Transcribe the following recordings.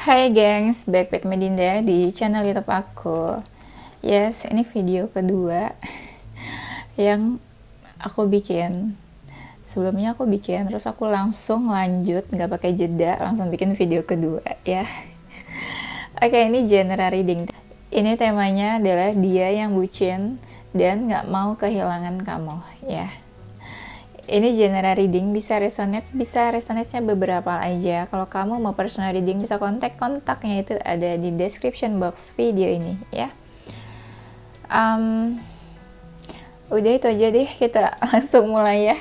Hai gengs, back Medinda di channel YouTube aku. Yes, ini video kedua yang aku bikin. Sebelumnya aku bikin, terus aku langsung lanjut, nggak pakai jeda, langsung bikin video kedua ya. Oke, ini general reading. Ini temanya adalah dia yang bucin dan nggak mau kehilangan kamu ya. Ini general reading, bisa resonate-nya beberapa aja. Kalau kamu mau personal reading, bisa kontaknya itu ada di description box video ini ya. Udah itu aja deh, kita langsung mulai ya.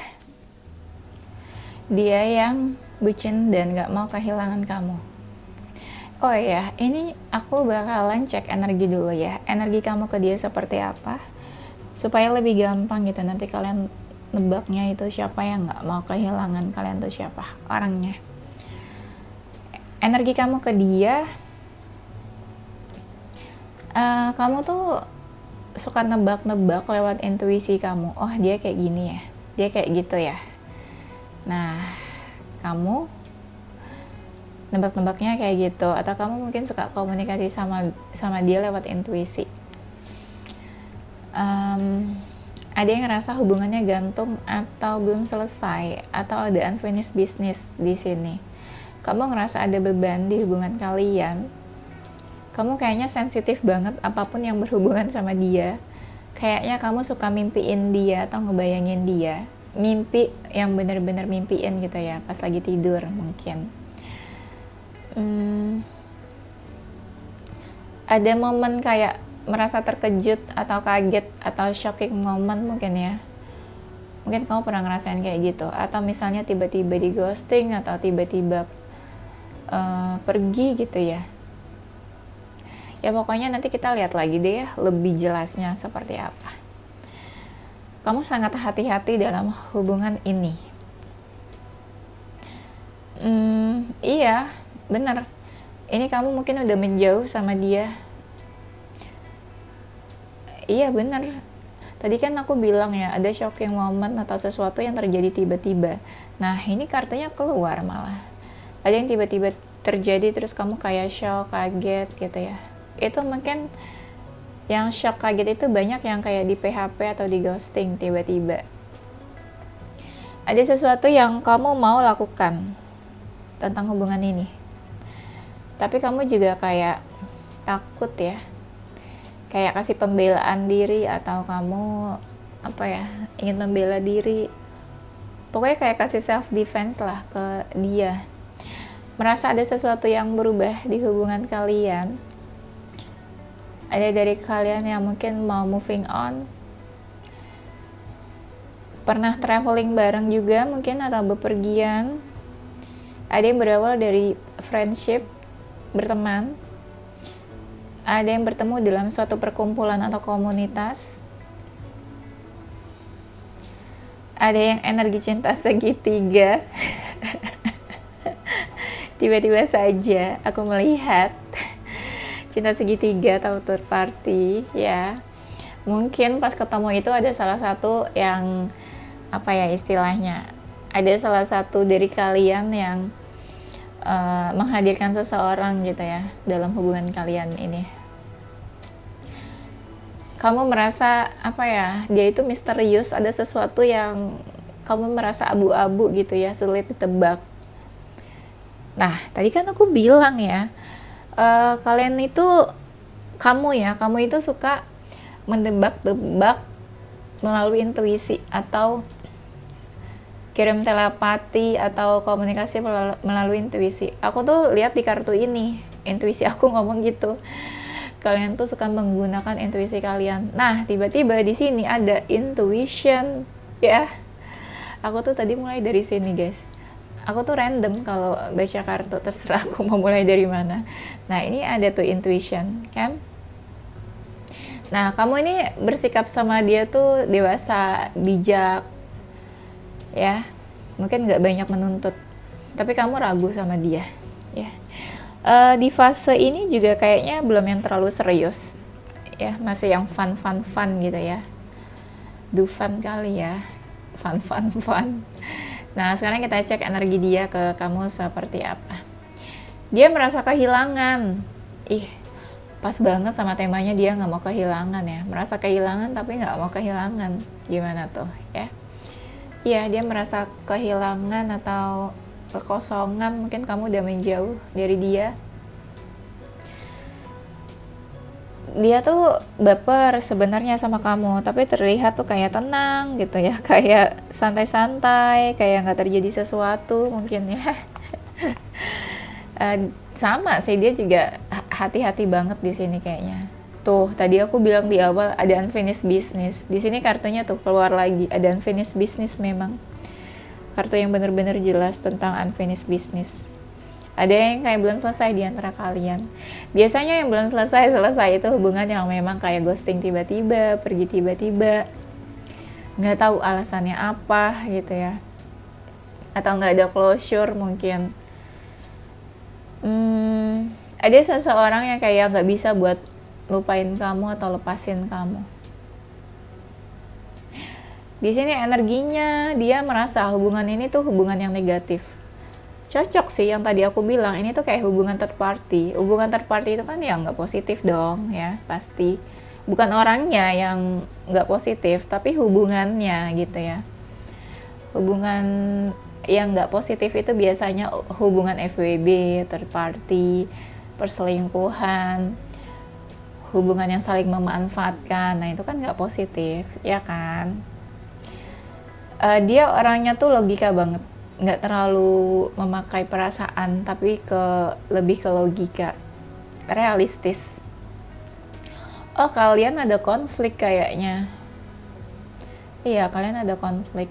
Dia yang bucin dan gak mau kehilangan kamu. Oh ya, ini aku bakalan cek energi dulu ya. Energi kamu ke dia seperti apa, supaya lebih gampang gitu nanti kalian nebaknya itu siapa yang nggak mau kehilangan kalian tuh siapa orangnya. Energi kamu ke dia, kamu tuh suka nebak-nebak lewat intuisi kamu. Oh, dia kayak gini ya, dia kayak gitu ya. Nah, kamu nebak-nebaknya kayak gitu, atau kamu mungkin suka komunikasi sama dia lewat intuisi. Ada yang ngerasa hubungannya gantung atau belum selesai, atau ada unfinished business di sini. Kamu ngerasa ada beban di hubungan kalian. Kamu kayaknya sensitif banget apapun yang berhubungan sama dia. Kayaknya kamu suka mimpiin dia atau ngebayangin dia. Mimpi yang bener-bener mimpiin gitu ya, pas lagi tidur mungkin. Ada momen kayak merasa terkejut atau kaget atau shocking moment mungkin ya. Mungkin kamu pernah ngerasain kayak gitu, atau misalnya tiba-tiba di ghosting atau tiba-tiba pergi gitu ya. Ya pokoknya nanti kita lihat lagi deh ya lebih jelasnya seperti apa. Kamu sangat hati-hati dalam hubungan ini. Iya, benar. Ini kamu mungkin udah menjauh sama dia. Iya bener, tadi kan aku bilang ya ada shocking moment atau sesuatu yang terjadi tiba-tiba. Nah ini kartunya keluar malah, ada yang tiba-tiba terjadi terus kamu kayak shock, kaget gitu ya. Itu mungkin yang shock kaget itu banyak yang kayak di PHP atau di ghosting tiba-tiba. Ada sesuatu yang kamu mau lakukan tentang hubungan ini, tapi kamu juga kayak takut ya, kayak kasih pembelaan diri, atau kamu ingin membela diri, pokoknya kayak kasih self defense lah ke dia. Merasa ada sesuatu yang berubah di hubungan kalian. Ada dari kalian yang mungkin mau moving on, pernah traveling bareng juga mungkin, atau bepergian. Ada yang berawal dari friendship, berteman. Ada yang bertemu dalam suatu perkumpulan atau komunitas. Ada yang energi cinta segitiga. Tiba-tiba saja aku melihat cinta segitiga atau third party ya. Mungkin pas ketemu itu ada salah satu yang istilahnya, ada salah satu dari kalian yang menghadirkan seseorang gitu ya dalam hubungan kalian ini. Kamu merasa dia itu misterius, ada sesuatu yang kamu merasa abu-abu gitu ya, sulit ditebak. Nah tadi kan aku bilang ya, kalian itu, kamu itu suka mendebak-debak melalui intuisi, atau kirim telepati atau komunikasi melalui intuisi. Aku tuh lihat di kartu ini, intuisi aku ngomong gitu. Kalian tuh suka menggunakan intuisi kalian. Nah, tiba-tiba di sini ada intuition ya. Aku tuh tadi mulai dari sini, guys. Aku tuh random kalau baca kartu, terserah aku mau mulai dari mana. Nah, ini ada tuh intuition, kan? Nah, kamu ini bersikap sama dia tuh dewasa, bijak, ya. Mungkin nggak banyak menuntut, tapi kamu ragu sama dia, ya. Di fase ini juga kayaknya belum yang terlalu serius, ya. Masih yang fun gitu ya. Do fun kali ya, fun. Nah, sekarang kita cek energi dia ke kamu seperti apa. Dia merasa kehilangan. Ih, pas banget sama temanya, dia nggak mau kehilangan ya. Merasa kehilangan tapi nggak mau kehilangan. Gimana tuh ya? Iya, dia merasa kehilangan atau kekosongan. Mungkin kamu udah menjauh dari dia. Dia tuh baper sebenarnya sama kamu, tapi terlihat tuh kayak tenang gitu ya, kayak santai-santai, kayak nggak terjadi sesuatu mungkin ya. Sama sih, dia juga hati-hati banget di sini kayaknya. Tuh, tadi aku bilang di awal ada unfinished business. Di sini kartunya tuh keluar lagi, ada unfinished business memang. Kartu yang benar-benar jelas tentang unfinished business. Ada yang kayak belum selesai di antara kalian. Biasanya yang belum selesai itu hubungan yang memang kayak ghosting tiba-tiba, pergi tiba-tiba. Nggak tahu alasannya apa gitu ya. Atau nggak ada closure mungkin. Ada seseorang yang kayak nggak bisa buat lupain kamu atau lepasin kamu. Di sini energinya dia merasa hubungan ini tuh hubungan yang negatif. Cocok sih yang tadi aku bilang, ini tuh kayak hubungan third party. Hubungan third party itu kan ya nggak positif dong ya, pasti. Bukan orangnya yang nggak positif, tapi hubungannya gitu ya. Hubungan yang nggak positif itu biasanya hubungan FWB, third party, perselingkuhan, hubungan yang saling memanfaatkan. Nah itu kan nggak positif, ya kan? Dia orangnya tuh logika banget, nggak terlalu memakai perasaan, tapi lebih ke logika, realistis. Oh, kalian ada konflik kayaknya. Iya, kalian ada konflik.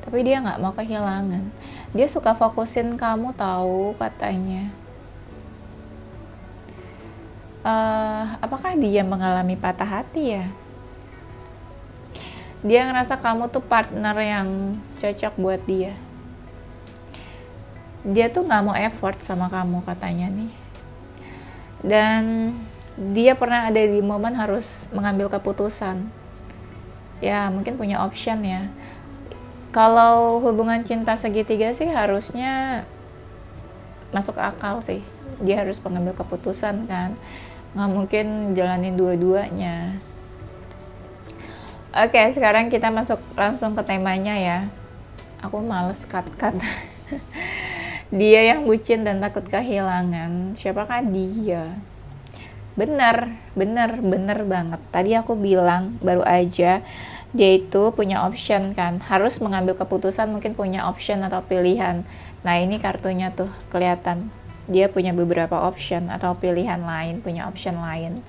Tapi dia nggak mau kehilangan. Dia suka fokusin kamu tahu katanya. Apakah dia mengalami patah hati ya? Dia ngerasa kamu tuh partner yang cocok buat dia. Dia tuh gak mau effort sama kamu katanya nih. Dan dia pernah ada di momen harus mengambil keputusan. Ya mungkin punya option ya. Kalau hubungan cinta segitiga sih harusnya masuk akal sih. Dia harus mengambil keputusan kan. Gak mungkin jalanin dua-duanya. Oke, sekarang kita masuk langsung ke temanya ya. Aku males cut-cut. Dia yang bucin dan takut kehilangan. Siapakah dia? Bener banget. Tadi aku bilang baru aja, dia itu punya option kan. Harus mengambil keputusan, mungkin punya option atau pilihan. Nah ini kartunya tuh kelihatan. Dia punya beberapa option atau pilihan lain, punya option lain.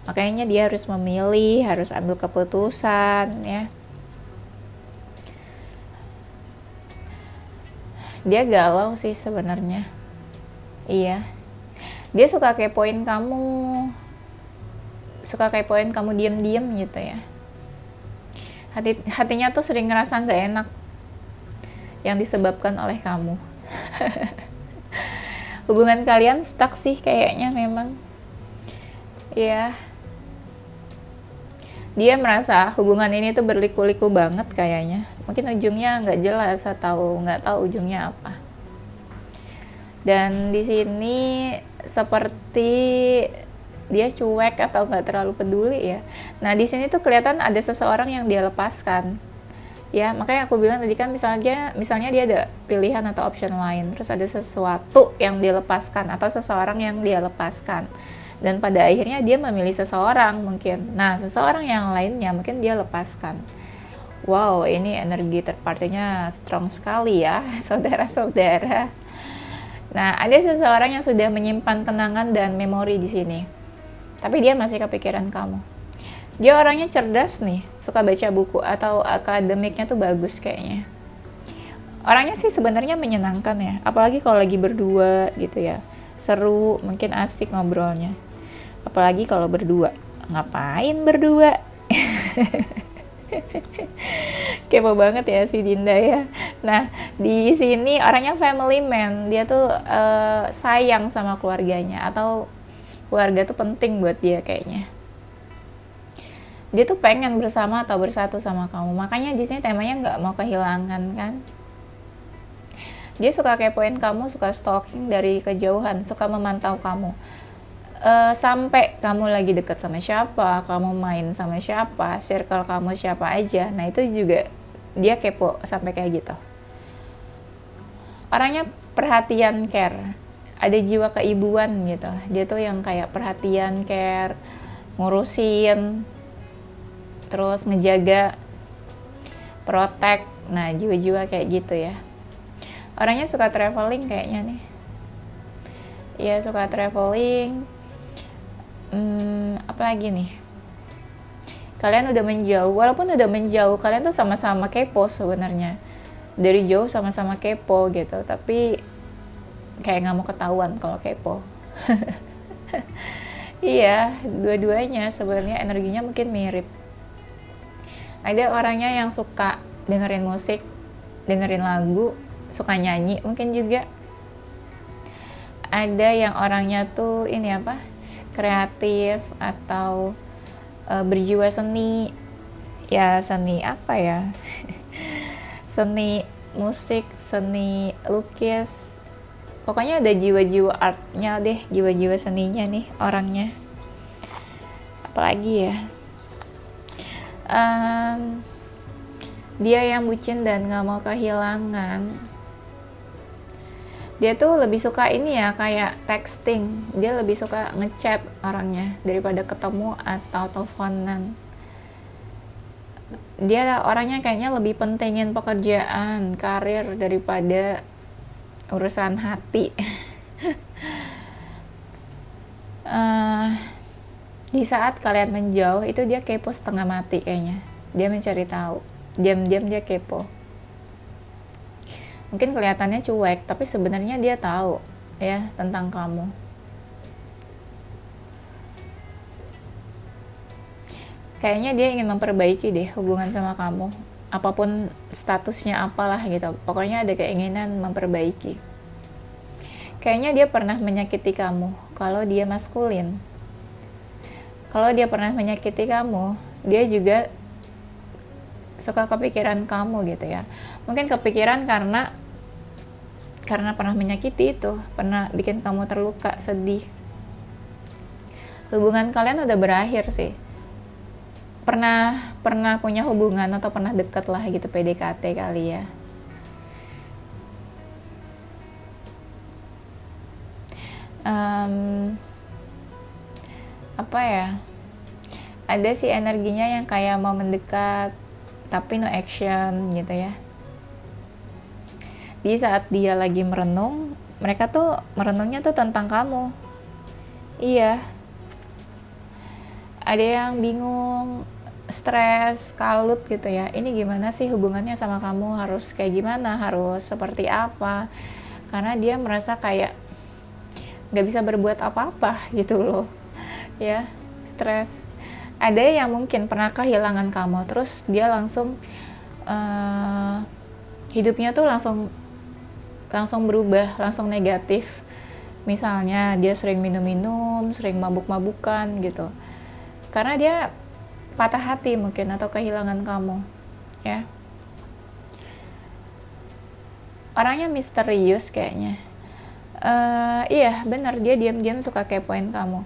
Makanya dia harus memilih, harus ambil keputusan ya. Dia galau sih sebenarnya. Iya. Dia suka kepoin kamu. Suka kepoin kamu diam-diam gitu ya. Hatinya tuh sering ngerasa gak enak yang disebabkan oleh kamu. Hubungan kalian stuck sih kayaknya memang. Iya. Dia merasa hubungan ini tuh berliku-liku banget kayaknya. Mungkin ujungnya nggak jelas atau nggak tahu ujungnya apa. Dan di sini seperti dia cuek atau nggak terlalu peduli ya. Nah di sini tuh kelihatan ada seseorang yang dia lepaskan. Ya makanya aku bilang tadi kan misalnya dia ada pilihan atau option lain. Terus ada sesuatu yang dia lepaskan atau seseorang yang dia lepaskan. Dan pada akhirnya dia memilih seseorang mungkin. Nah, seseorang yang lainnya mungkin dia lepaskan. Wow, ini energi third party-nya strong sekali ya, saudara-saudara. Nah, ada seseorang yang sudah menyimpan kenangan dan memori di sini. Tapi dia masih kepikiran kamu. Dia orangnya cerdas nih, suka baca buku atau akademiknya tuh bagus kayaknya. Orangnya sih sebenarnya menyenangkan ya, apalagi kalau lagi berdua gitu ya. Seru, mungkin asik ngobrolnya. Apalagi kalau berdua. Ngapain berdua? Kepo banget ya si Dinda ya. Nah, di sini orangnya family man. Dia tuh sayang sama keluarganya atau keluarga tuh penting buat dia kayaknya. Dia tuh pengen bersama atau bersatu sama kamu. Makanya di sini temanya nggak mau kehilangan kan. Dia suka kepoin kamu, suka stalking dari kejauhan, suka memantau kamu. Sampai kamu lagi deket sama siapa, kamu main sama siapa, circle kamu siapa aja. Nah itu juga dia kepo sampai kayak gitu. Orangnya perhatian, care, ada jiwa keibuan gitu. Dia tuh yang kayak perhatian, care, ngurusin, terus ngejaga, protect. Nah jiwa-jiwa kayak gitu ya. Orangnya suka traveling kayaknya nih. Iya suka traveling. Apalagi nih, kalian udah menjauh, walaupun udah menjauh, kalian tuh sama-sama kepo sebenarnya. Dari jauh sama-sama kepo gitu, tapi kayak nggak mau ketahuan kalau kepo. Iya, dua-duanya sebenarnya energinya mungkin mirip. Ada orangnya yang suka dengerin musik, dengerin lagu, suka nyanyi mungkin juga. Ada yang orangnya tuh ini apa, kreatif atau berjiwa seni. Ya seni apa ya? Seni musik, seni lukis. Pokoknya ada jiwa-jiwa artnya deh, jiwa-jiwa seninya nih orangnya. Apalagi ya? Dia yang bucin dan gak mau kehilangan. Dia tuh lebih suka ini ya, kayak texting. Dia lebih suka ngechat orangnya daripada ketemu atau teleponan. Dia orangnya kayaknya lebih pentingin pekerjaan, karir daripada urusan hati. Di saat kalian menjauh itu dia kepo setengah mati kayaknya. Dia mencari tahu. Diam-diam dia kepo. Mungkin kelihatannya cuek, tapi sebenarnya dia tahu ya tentang kamu. Kayaknya dia ingin memperbaiki deh hubungan sama kamu. Apapun statusnya apalah gitu. Pokoknya ada keinginan memperbaiki. Kayaknya dia pernah menyakiti kamu kalau dia maskulin. Kalau dia pernah menyakiti kamu, dia juga suka kepikiran kamu gitu ya. Mungkin kepikiran karena pernah menyakiti itu, pernah bikin kamu terluka, sedih. Hubungan kalian udah berakhir sih. Pernah punya hubungan atau pernah deket lah gitu, PDKT kali ya. Apa ya? Ada sih energinya yang kayak mau mendekat tapi no action gitu ya. Di saat dia lagi merenung, mereka tuh merenungnya tuh tentang kamu. Iya. Ada yang bingung, stres, kalut gitu ya. Ini gimana sih hubungannya sama kamu, harus kayak gimana, harus seperti apa. Karena dia merasa kayak gak bisa berbuat apa-apa gitu loh. Ya, stres. Ada yang mungkin pernah kehilangan kamu, terus dia langsung hidupnya tuh langsung berubah, langsung negatif. Misalnya dia sering minum-minum, sering mabuk-mabukan gitu. Karena dia patah hati mungkin atau kehilangan kamu, ya. Orangnya misterius kayaknya. Iya, benar, dia diam-diam suka kepoin kamu.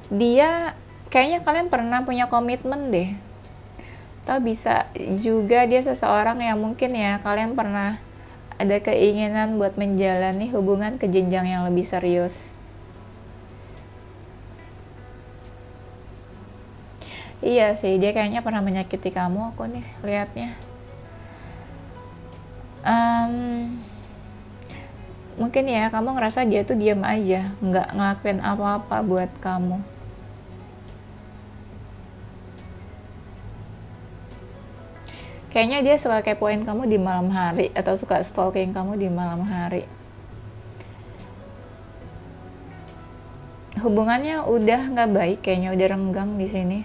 Dia kayaknya kalian pernah punya komitmen deh. Atau bisa juga dia seseorang yang mungkin ya kalian pernah ada keinginan buat menjalani hubungan ke jenjang yang lebih serius. Iya sih, dia kayaknya pernah menyakiti kamu, aku nih liatnya. Mungkin ya kamu ngerasa dia tuh diam aja, nggak ngelakuin apa-apa buat kamu. Kayaknya dia suka kepoin kamu di malam hari atau suka stalking kamu di malam hari. Hubungannya udah nggak baik, kayaknya udah renggang di sini.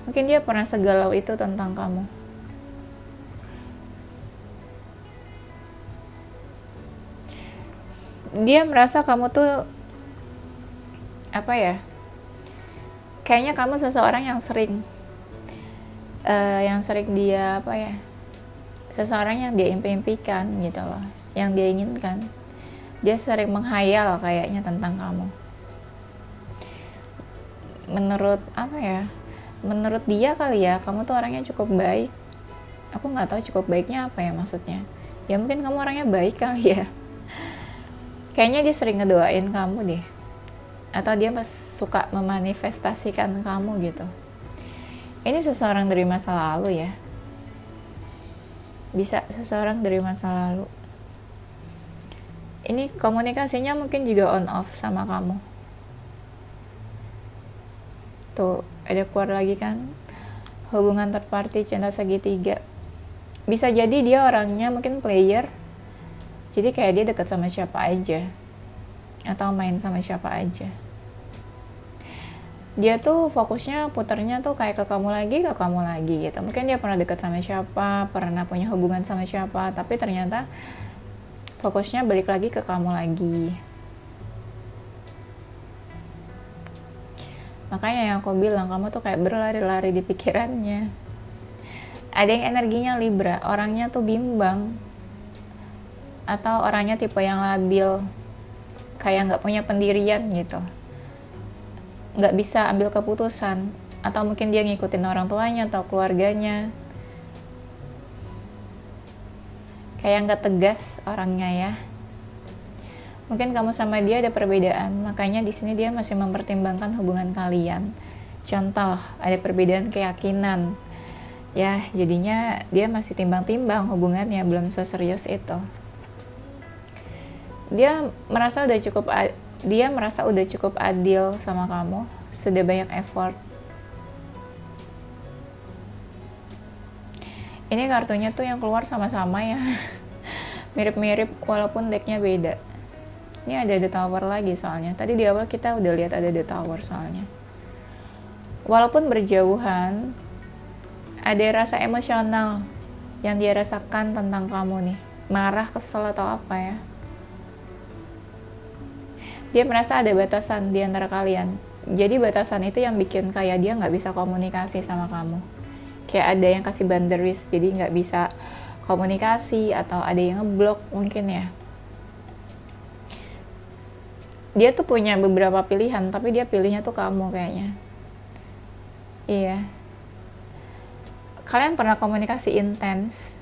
Mungkin dia pernah segalau itu tentang kamu. Dia merasa kamu tuh apa ya? Kayaknya kamu seseorang yang sering dia apa ya? seseorang yang dia impi-impikan gitu loh, yang dia inginkan. Dia sering menghayal kayaknya tentang kamu. Menurut menurut dia kali ya, kamu tuh orangnya cukup baik. Aku nggak tahu cukup baiknya apa ya maksudnya. Ya mungkin kamu orangnya baik kali ya. Kayaknya dia sering ngedoain kamu deh. Atau dia suka memanifestasikan kamu gitu. Ini seseorang dari masa lalu ya. Bisa seseorang dari masa lalu. Ini komunikasinya mungkin juga on off sama kamu. Tuh, ada keluar lagi kan. Hubungan third party, cinta segitiga. Bisa jadi dia orangnya mungkin player. Jadi kayak dia dekat sama siapa aja. Atau main sama siapa aja. Dia tuh fokusnya puternya tuh kayak ke kamu lagi gitu. Mungkin dia pernah dekat sama siapa, pernah punya hubungan sama siapa, tapi ternyata fokusnya balik lagi ke kamu lagi. Makanya yang aku bilang, kamu tuh kayak berlari-lari di pikirannya. Ada yang energinya Libra, orangnya tuh bimbang. Atau orangnya tipe yang labil, kayak gak punya pendirian gitu. Gak bisa ambil keputusan. Atau mungkin dia ngikutin orang tuanya atau keluarganya. Kayak gak tegas orangnya ya. Mungkin kamu sama dia ada perbedaan, makanya di sini dia masih mempertimbangkan hubungan kalian. Contoh, ada perbedaan keyakinan. Ya, jadinya dia masih timbang-timbang hubungannya, belum seserius itu. Dia merasa udah cukup adil sama kamu, sudah banyak effort. Ini kartunya tuh yang keluar sama-sama ya. Mirip-mirip walaupun decknya beda. Ini ada The Tower lagi soalnya. Tadi di awal kita udah lihat ada The Tower soalnya. Walaupun berjauhan, ada rasa emosional yang dia rasakan tentang kamu nih. Marah, kesel atau apa ya. Dia merasa ada batasan di antara kalian. Jadi batasan itu yang bikin kayak dia nggak bisa komunikasi sama kamu. Kayak ada yang kasih boundaries, jadi nggak bisa komunikasi atau ada yang ngeblok mungkin ya. Dia tuh punya beberapa pilihan, tapi dia pilihnya tuh kamu kayaknya. Iya. Kalian pernah komunikasi intens.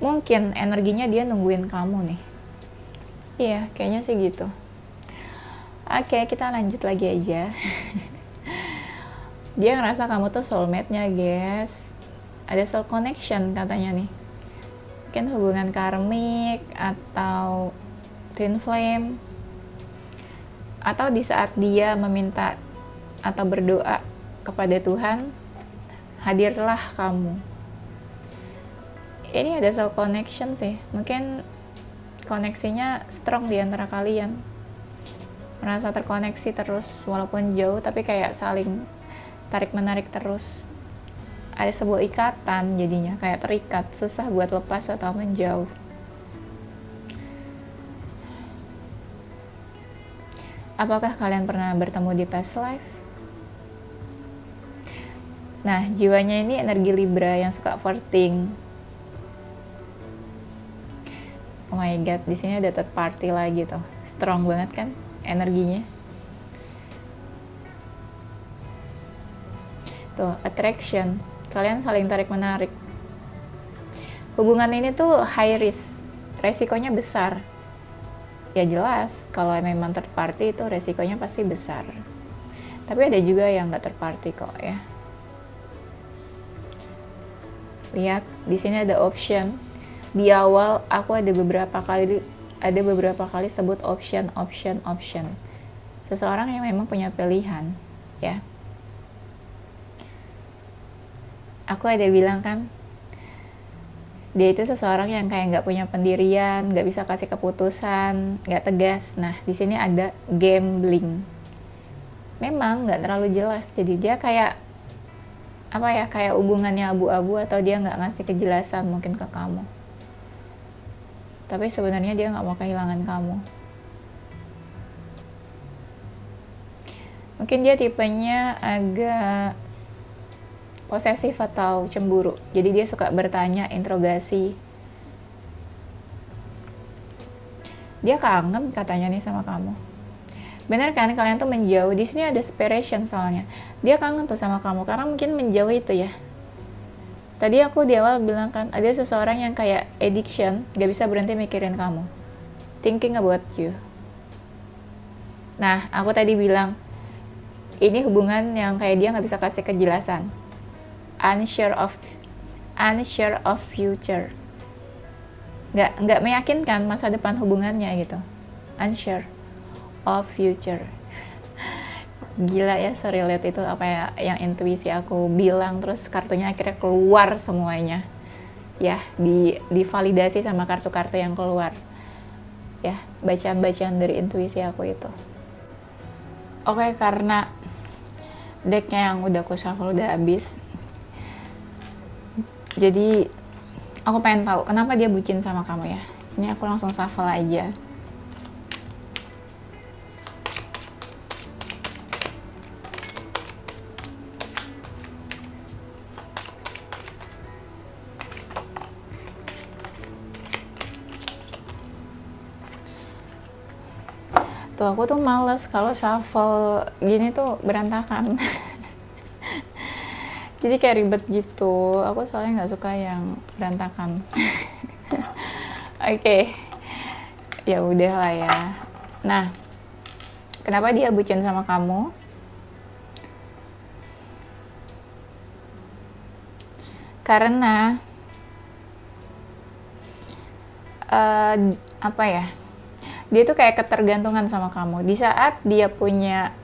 Mungkin energinya dia nungguin kamu nih. Iya, kayaknya sih gitu. Oke, kita lanjut lagi aja. Dia ngerasa kamu tuh soulmate-nya, guys. Ada soul connection katanya nih. Mungkin hubungan karmik atau twin flame. Atau di saat dia meminta atau berdoa kepada Tuhan, hadirlah kamu. Ini ada soul connection sih. Mungkin koneksinya strong di antara kalian. Merasa terkoneksi terus walaupun jauh, tapi kayak saling tarik-menarik terus. Ada sebuah ikatan jadinya, kayak terikat, susah buat lepas atau menjauh. Apakah kalian pernah bertemu di past life? Nah, jiwanya ini energi Libra yang suka flirting. Oh my god, di sini ada third party lagi tuh. Strong banget kan energinya. Tuh, attraction. Kalian saling tarik-menarik. Hubungan ini tuh high risk. Resikonya besar. Ya jelas, kalau memang third party itu resikonya pasti besar. Tapi ada juga yang nggak third party kok ya. Lihat, di sini ada option. Di awal aku ada beberapa kali sebut option. Seseorang yang memang punya pilihan, ya. Aku ada bilang kan, dia itu seseorang yang kayak nggak punya pendirian, nggak bisa kasih keputusan, nggak tegas. Nah, di sini ada gambling. Memang nggak terlalu jelas, jadi dia kayak kayak hubungannya abu-abu atau dia nggak ngasih kejelasan mungkin ke kamu. Tapi sebenarnya dia nggak mau kehilangan kamu. Mungkin dia tipenya agak posesif atau cemburu. Jadi dia suka bertanya, interogasi. Dia kangen katanya nih sama kamu. Bener kan kalian tuh menjauh? Di sini ada separation soalnya. Dia kangen tuh sama kamu karena mungkin menjauh itu ya. Tadi aku di awal bilang kan ada seseorang yang kayak addiction, gak bisa berhenti mikirin kamu, thinking about you. Nah, aku tadi bilang ini hubungan yang kayak dia gak bisa kasih kejelasan, unsure of future, nggak meyakinkan masa depan hubungannya gitu, unsure of future. Gila ya, serelate itu apa ya yang intuisi aku bilang, terus kartunya akhirnya keluar semuanya ya, divalidasi sama kartu-kartu yang keluar ya, bacaan-bacaan dari intuisi aku itu. Oke, karena decknya yang udah aku shuffle udah habis, jadi aku pengen tahu kenapa dia bucin sama kamu ya. Ini aku langsung shuffle aja. Tuh, aku tuh males kalau shuffle gini tuh berantakan. Jadi kayak ribet gitu. Aku soalnya nggak suka yang berantakan. Oke. Ya udah lah ya. Nah, kenapa dia bucin sama kamu? Karena apa ya? Dia tuh kayak ketergantungan sama kamu. Di saat dia punya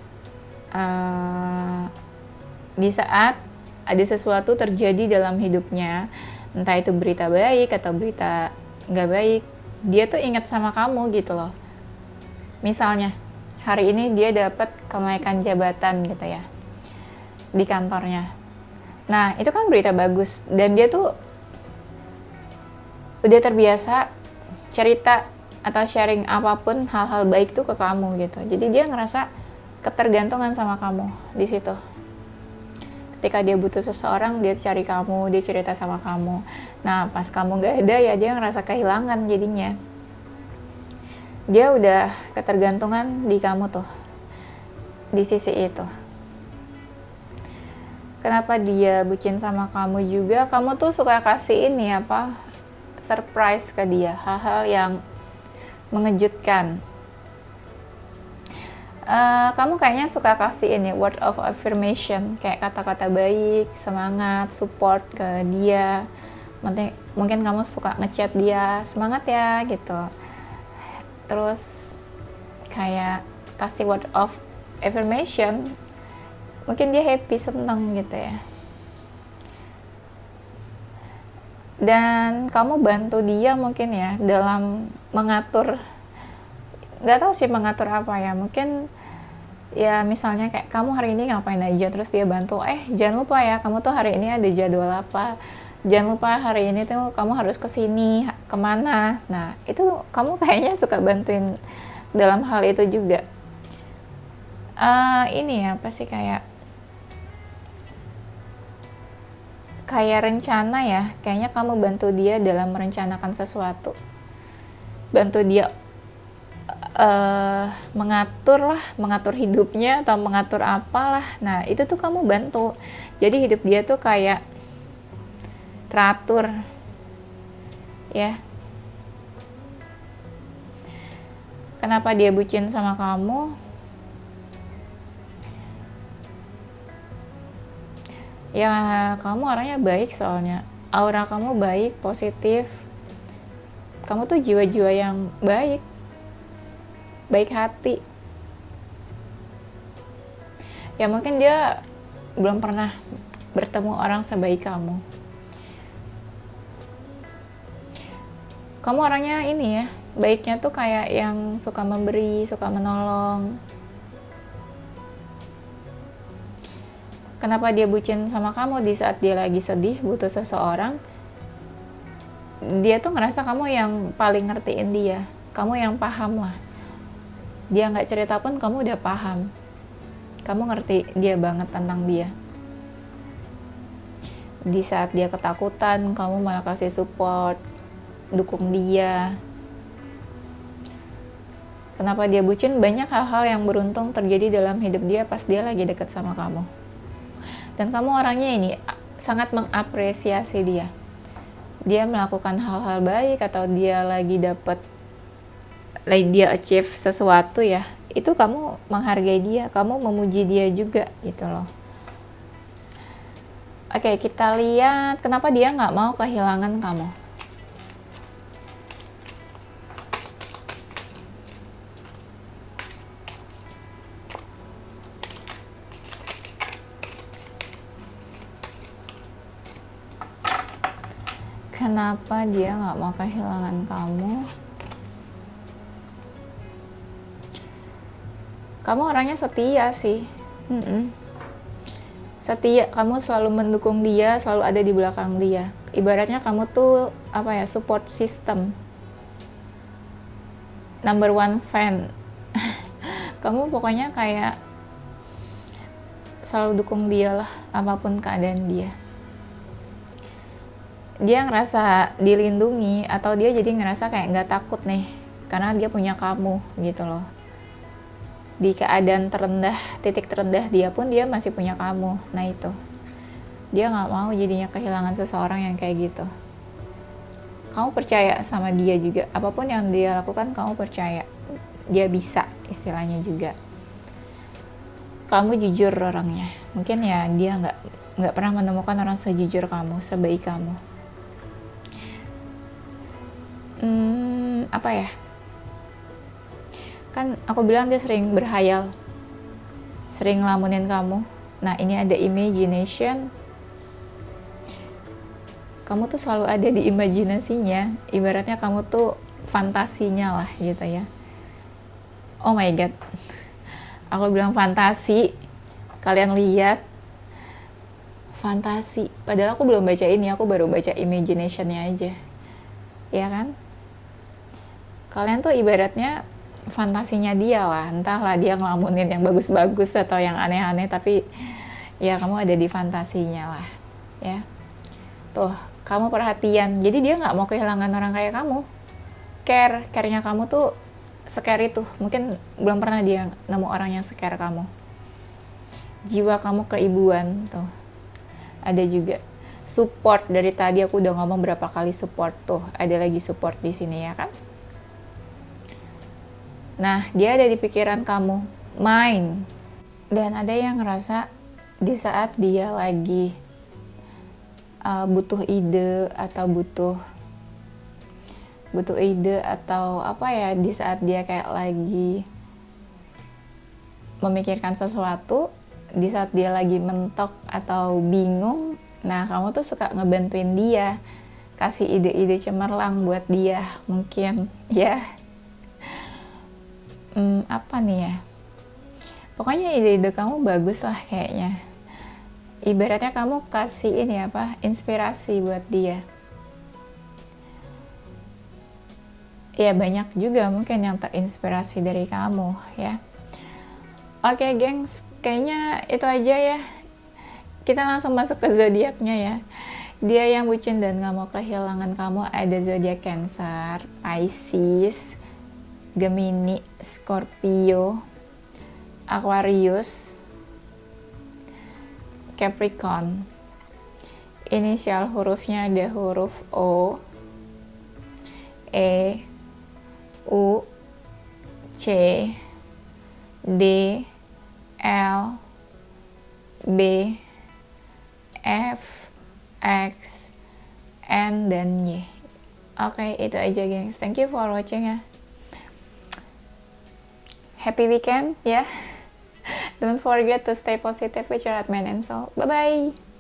di saat ada sesuatu terjadi dalam hidupnya, entah itu berita baik atau berita nggak baik, dia tuh ingat sama kamu gitu loh. Misalnya hari ini dia dapat kenaikan jabatan gitu ya di kantornya. Nah, itu kan berita bagus, dan dia tuh udah terbiasa cerita atau sharing apapun hal-hal baik tuh ke kamu gitu. Jadi dia ngerasa ketergantungan sama kamu di situ. Ketika dia butuh seseorang, dia cari kamu, dia cerita sama kamu. Nah, pas kamu gak ada ya dia ngerasa kehilangan jadinya. Dia udah ketergantungan di kamu tuh, di sisi itu. Kenapa dia bucin sama kamu juga? Kamu tuh suka kasih ini apa, surprise ke dia, hal-hal yang mengejutkan. Kamu kayaknya suka kasih ini word of affirmation, kayak kata-kata baik, semangat, support ke dia. Mungkin kamu suka ngechat dia, semangat ya gitu. Terus kayak kasih word of affirmation, mungkin dia happy, seneng gitu ya. Dan kamu bantu dia mungkin ya dalam mengatur, nggak tahu sih mengatur apa ya, mungkin ya misalnya kayak kamu hari ini ngapain aja, terus dia bantu, jangan lupa ya kamu tuh hari ini ada jadwal apa, jangan lupa hari ini tuh kamu harus kesini, kemana. Nah itu kamu kayaknya suka bantuin dalam hal itu juga. Ini ya apa sih, kayak rencana ya, kayaknya kamu bantu dia dalam merencanakan sesuatu, bantu dia mengatur hidupnya atau mengatur apalah. Nah itu tuh kamu bantu, jadi hidup dia tuh kayak teratur ya. Kenapa dia bucin sama kamu? Ya kamu orangnya baik, soalnya aura kamu baik, positif. Kamu tuh jiwa-jiwa yang baik hati. Ya mungkin dia belum pernah bertemu orang sebaik kamu. Kamu orangnya ini ya, baiknya tuh kayak yang suka memberi, suka menolong. Kenapa dia bucin sama kamu? Di saat dia lagi sedih, butuh seseorang, dia tuh ngerasa kamu yang paling ngertiin dia, kamu yang paham lah. Dia nggak cerita pun kamu udah paham, kamu ngerti dia banget tentang dia. Di saat dia ketakutan, kamu malah kasih support, dukung dia. Kenapa dia bucin? Banyak hal-hal yang beruntung terjadi dalam hidup dia pas dia lagi dekat sama kamu. Dan kamu orangnya ini sangat mengapresiasi dia. Dia melakukan hal-hal baik atau dia lagi dia achieve sesuatu ya, itu kamu menghargai dia, kamu memuji dia juga gitu loh. Oke, kita lihat kenapa dia nggak mau kehilangan kamu. Kenapa dia nggak mau kehilangan kamu? Kamu orangnya setia sih. Setia, kamu selalu mendukung dia, selalu ada di belakang dia. Ibaratnya kamu tuh support system, number one fan. Kamu pokoknya kayak selalu dukung dia lah, apapun keadaan dia. Dia ngerasa dilindungi atau dia jadi ngerasa kayak nggak takut nih karena dia punya kamu gitu loh. Di keadaan terendah, titik terendah dia pun dia masih punya kamu. Nah itu, dia nggak mau jadinya kehilangan seseorang yang kayak gitu. Kamu percaya sama dia juga, apapun yang dia lakukan kamu percaya dia bisa, istilahnya juga. Kamu jujur orangnya, mungkin ya dia nggak pernah menemukan orang sejujur kamu, sebaik kamu. Kan aku bilang dia sering berhayal, sering ngelamunin kamu. Nah ini ada imagination, kamu tuh selalu ada di imajinasinya, ibaratnya kamu tuh fantasinya lah gitu ya. Oh my god, aku bilang fantasi, kalian lihat fantasi, padahal aku belum baca ini, aku baru baca imaginationnya aja, ya kan? Kalian tuh ibaratnya fantasinya dia lah, entahlah dia ngelamunin yang bagus-bagus atau yang aneh-aneh, tapi ya kamu ada di fantasinya lah ya. Tuh, kamu perhatian, jadi dia nggak mau kehilangan orang kayak kamu. Care-nya kamu tuh se-care itu, mungkin belum pernah dia nemu orang yang se-care kamu. Jiwa kamu keibuan tuh ada juga. Support, dari tadi aku udah ngomong berapa kali support, tuh ada lagi support di sini ya kan. Nah, dia ada di pikiran kamu, main. Dan ada yang ngerasa di saat dia lagi butuh ide atau butuh ide atau di saat dia kayak lagi memikirkan sesuatu, di saat dia lagi mentok atau bingung, nah kamu tuh suka ngebantuin dia, kasih ide-ide cemerlang buat dia mungkin ya. Pokoknya ide-ide kamu bagus lah kayaknya. Ibaratnya kamu kasih inspirasi buat dia. Ya banyak juga mungkin yang terinspirasi dari kamu ya. Oke gengs, kayaknya itu aja ya. Kita langsung masuk ke zodiaknya ya. Dia yang bucin dan gak mau kehilangan kamu ada zodiak Cancer, Pisces, Gemini, Scorpio, Aquarius, Capricorn. Inisial hurufnya ada huruf O, E, U, C, D, L, B, F, X, N, dan Y. Oke, itu aja gengs. Thank you for watching ya. Happy weekend ya. Don't forget to stay positive with your heart, mind and soul. Bye bye.